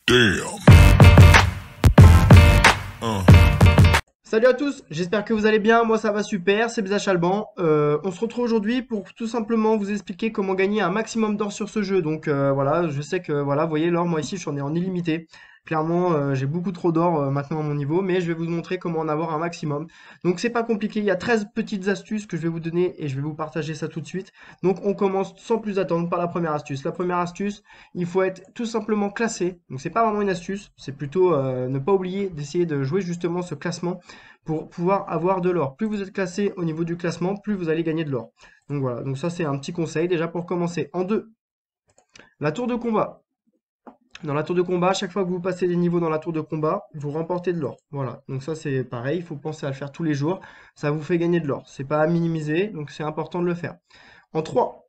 Damn. Salut à tous, j'espère que vous allez bien, moi ça va super, c'est Bza Chalban. On se retrouve aujourd'hui pour tout simplement vous expliquer comment gagner un maximum d'or sur ce jeu. Donc voilà, je sais que voilà, vous voyez l'or, moi ici j'en ai en illimité. Clairement, j'ai beaucoup trop d'or maintenant à mon niveau, mais je vais vous montrer comment en avoir un maximum. Donc c'est pas compliqué, il y a 13 petites astuces que je vais vous donner et je vais vous partager ça tout de suite. Donc on commence sans plus attendre par la première astuce. La première astuce, il faut être tout simplement classé. Donc c'est pas vraiment une astuce, c'est plutôt ne pas oublier d'essayer de jouer justement ce classement pour pouvoir avoir de l'or. Plus vous êtes classé au niveau du classement, plus vous allez gagner de l'or. Donc voilà, donc ça c'est un petit conseil déjà pour commencer. En deux, la tour de combat. Dans la tour de combat, chaque fois que vous passez des niveaux dans la tour de combat, vous remportez de l'or. Voilà, donc ça c'est pareil, il faut penser à le faire tous les jours. Ça vous fait gagner de l'or. C'est pas à minimiser, donc c'est important de le faire. En 3,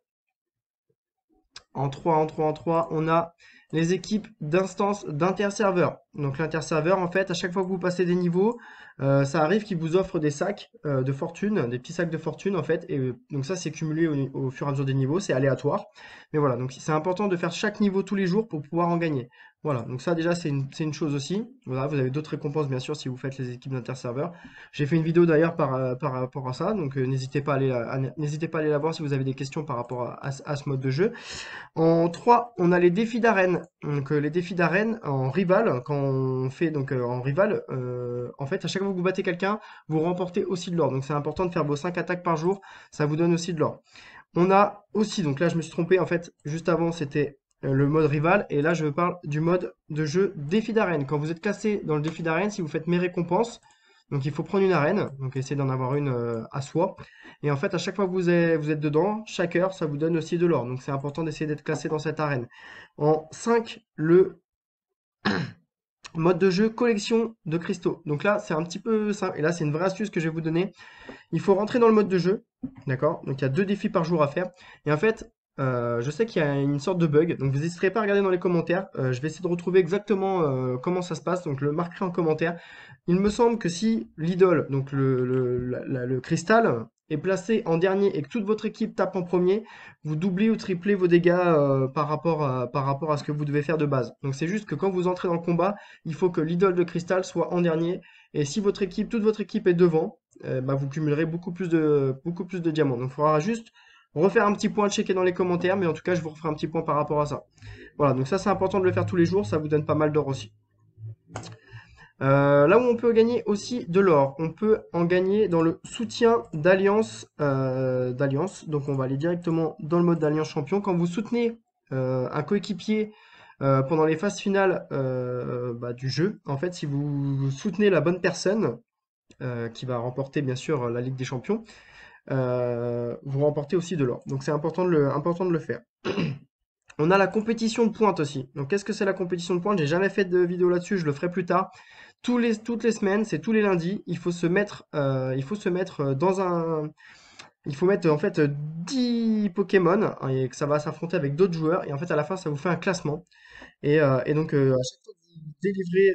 en 3, on a les équipes d'instances d'interserveurs. Donc l'interserveur, en fait, à chaque fois que vous passez des niveaux, ça arrive qu'il vous offre des sacs de fortune, des petits sacs de fortune, en fait. Et donc ça, c'est cumulé au fur et à mesure des niveaux, c'est aléatoire. Mais voilà, donc c'est important de faire chaque niveau tous les jours pour pouvoir en gagner. Voilà, donc ça déjà, c'est une chose aussi. Voilà, vous avez d'autres récompenses, bien sûr, si vous faites les équipes d'interserveurs. J'ai fait une vidéo d'ailleurs par rapport à ça, donc n'hésitez pas n'hésitez pas à aller la voir si vous avez des questions par rapport à ce mode de jeu. En 3, on a les défis d'arène. Donc les défis d'arène en rival, quand on fait donc en rival, en fait à chaque fois que vous battez quelqu'un, vous remportez aussi de l'or. Donc c'est important de faire vos 5 attaques par jour, ça vous donne aussi de l'or. On a aussi, donc là je me suis trompé, en fait juste avant c'était le mode rival, et là je parle du mode de jeu défi d'arène. Quand vous êtes classé dans le défi d'arène, si vous faites mes récompenses, donc il faut prendre une arène, donc essayez d'en avoir une à soi. Et en fait, à chaque fois que vous êtes dedans, chaque heure, ça vous donne aussi de l'or. Donc c'est important d'essayer d'être classé dans cette arène. En 5, le mode de jeu collection de cristaux. Donc là, c'est un petit peu simple. Et là, c'est une vraie astuce que je vais vous donner. Il faut rentrer dans le mode de jeu. D'accord? Donc il y a 2 défis par jour à faire. Et en fait, je sais qu'il y a une sorte de bug. Donc vous n'hésiterez pas à regarder dans les commentaires. Je vais essayer de retrouver exactement comment ça se passe. Donc le marquerai en commentaire. Il me semble que si l'idole, donc le cristal, est placé en dernier et que toute votre équipe tape en premier, vous doublez ou triplez vos dégâts par rapport à ce que vous devez faire de base. Donc c'est juste que quand vous entrez dans le combat, il faut que l'idole de cristal soit en dernier. Et si votre équipe, toute votre équipe est devant, bah, vous cumulerez beaucoup plus de diamants. Donc il faudra juste refaire un petit point, checker dans les commentaires, mais en tout cas je vous referai un petit point par rapport à ça. Voilà, donc ça c'est important de le faire tous les jours, ça vous donne pas mal d'or aussi. Là où on peut gagner aussi de l'or, on peut en gagner dans le soutien d'alliance. Donc on va aller directement dans le mode d'alliance champion. Quand vous soutenez un coéquipier pendant les phases finales bah, du jeu, en fait, si vous soutenez la bonne personne qui va remporter bien sûr la Ligue des Champions, vous remportez aussi de l'or. Donc c'est important de le faire. On a la compétition de pointe aussi. Donc qu'est-ce que c'est la compétition de pointe? J'ai jamais fait de vidéo là-dessus, je le ferai plus tard. Toutes les semaines, c'est tous les lundis, il faut se mettre dans un, il faut mettre en fait 10 Pokémon hein, et que ça va s'affronter avec d'autres joueurs et en fait à la fin ça vous fait un classement et donc à chaque fois que vous délivrez,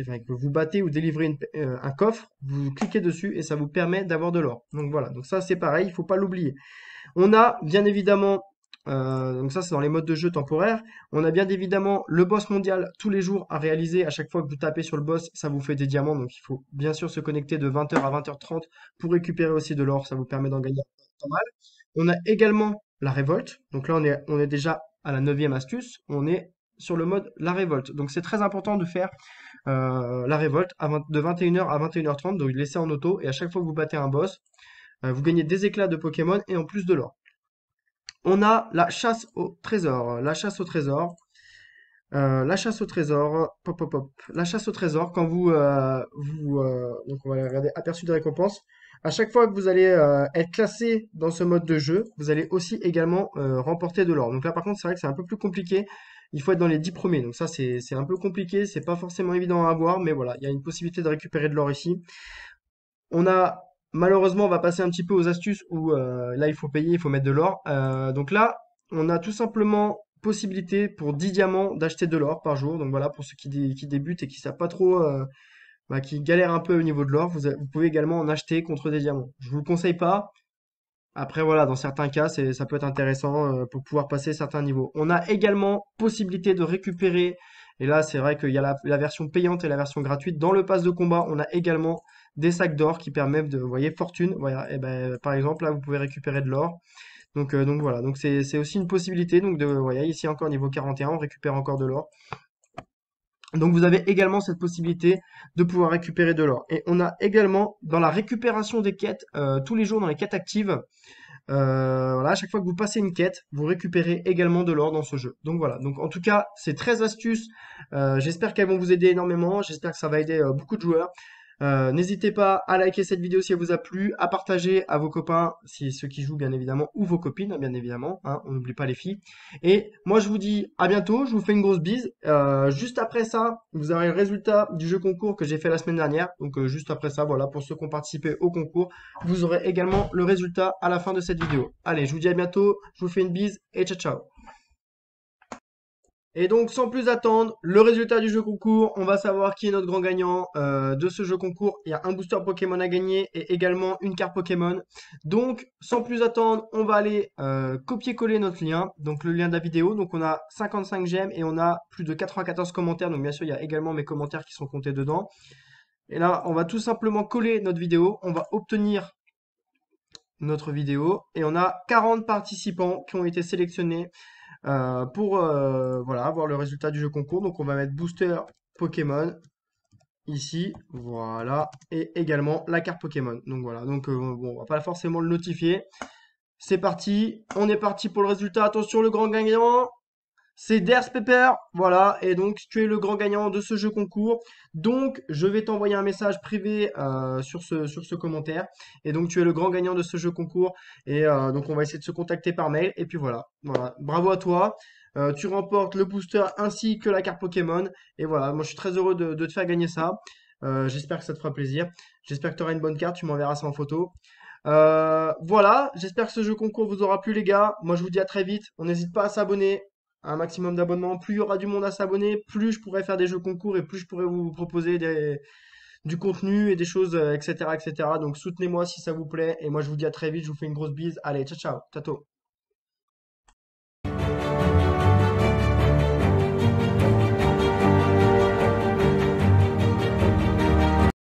enfin, que vous battez ou délivrez un coffre, vous cliquez dessus et ça vous permet d'avoir de l'or. Donc voilà, donc ça c'est pareil, il faut pas l'oublier. On a bien évidemment, donc ça c'est dans les modes de jeu temporaires, on a bien évidemment le boss mondial tous les jours à réaliser. À chaque fois que vous tapez sur le boss, ça vous fait des diamants, donc il faut bien sûr se connecter de 20h à 20h30 pour récupérer aussi de l'or, ça vous permet d'en gagner pas mal. On a également la révolte, donc là on est déjà à la 9e astuce, on est sur le mode la révolte. Donc c'est très important de faire la révolte de 21h à 21h30, donc laisser en auto, et à chaque fois que vous battez un boss, vous gagnez des éclats de Pokémon et en plus de l'or. On a la chasse au trésor. La chasse au trésor. La chasse au trésor. Pop, pop, pop. La chasse au trésor, quand donc on va regarder aperçu de récompense. À chaque fois que vous allez être classé dans ce mode de jeu, vous allez aussi également remporter de l'or. Donc là, par contre, c'est vrai que c'est un peu plus compliqué. Il faut être dans les 10 premiers. Donc ça, c'est un peu compliqué. C'est pas forcément évident à avoir, mais voilà, il y a une possibilité de récupérer de l'or ici. On a malheureusement, on va passer un petit peu aux astuces où là il faut payer, il faut mettre de l'or. Donc là, on a tout simplement possibilité pour 10 diamants d'acheter de l'or par jour. Donc voilà, pour ceux qui débutent et qui savent pas trop, bah, qui galèrent un peu au niveau de l'or, vous pouvez également en acheter contre des diamants. Je vous le conseille pas. Après voilà, dans certains cas, ça peut être intéressant pour pouvoir passer certains niveaux. On a également possibilité de récupérer Et là, c'est vrai qu'il y a la version payante et la version gratuite. Dans le pass de combat, on a également des sacs d'or qui permettent de, vous voyez, fortune. Voilà, et ben, par exemple, là, vous pouvez récupérer de l'or. Donc voilà, donc c'est aussi une possibilité. Donc vous voyez, ici encore niveau 41, on récupère encore de l'or. Donc vous avez également cette possibilité de pouvoir récupérer de l'or. Et on a également dans la récupération des quêtes, tous les jours dans les quêtes actives, voilà, à chaque fois que vous passez une quête, vous récupérez également de l'or dans ce jeu. Donc voilà, donc en tout cas, c'est 13 astuces. J'espère qu'elles vont vous aider énormément. J'espère que ça va aider beaucoup de joueurs. N'hésitez pas à liker cette vidéo si elle vous a plu, à partager à vos copains, si ceux qui jouent bien évidemment, ou vos copines bien évidemment, hein, on n'oublie pas les filles. Et moi je vous dis à bientôt, je vous fais une grosse bise. Juste après ça, vous aurez le résultat du jeu concours que j'ai fait la semaine dernière. Donc juste après ça, voilà, pour ceux qui ont participé au concours, vous aurez également le résultat à la fin de cette vidéo. Allez, je vous dis à bientôt, je vous fais une bise et ciao ciao. Et donc, sans plus attendre, le résultat du jeu concours, on va savoir qui est notre grand gagnant de ce jeu concours. Il y a un booster Pokémon à gagner et également une carte Pokémon. Donc, sans plus attendre, on va aller copier-coller notre lien, donc le lien de la vidéo. Donc, on a 55 j'aime et on a plus de 94 commentaires. Donc, bien sûr, il y a également mes commentaires qui sont comptés dedans. Et là, on va tout simplement coller notre vidéo. On va obtenir notre vidéo et on a 40 participants qui ont été sélectionnés pour voilà, avoir le résultat du jeu concours. Donc on va mettre booster Pokémon ici, voilà, et également la carte Pokémon. Donc voilà, donc bon, on va pas forcément le notifier. C'est parti, on est parti pour le résultat. Attention, le grand gagnant, c'est Ders Pepper, voilà, et donc tu es le grand gagnant de ce jeu concours. Donc je vais t'envoyer un message privé sur ce commentaire. Et donc tu es le grand gagnant de ce jeu concours. Et donc on va essayer de se contacter par mail. Et puis voilà, voilà, bravo à toi. Tu remportes le booster ainsi que la carte Pokémon. Et voilà, moi je suis très heureux de te faire gagner ça. J'espère que ça te fera plaisir. J'espère que tu auras une bonne carte, tu m'enverras ça en photo. Voilà, j'espère que ce jeu concours vous aura plu les gars. Moi je vous dis à très vite. On n'hésite pas à s'abonner, un maximum d'abonnements. Plus il y aura du monde à s'abonner, plus je pourrai faire des jeux concours et plus je pourrai vous proposer du contenu et des choses, etc., etc. Donc soutenez-moi si ça vous plaît. Et moi je vous dis à très vite, je vous fais une grosse bise. Allez, ciao, ciao, tato.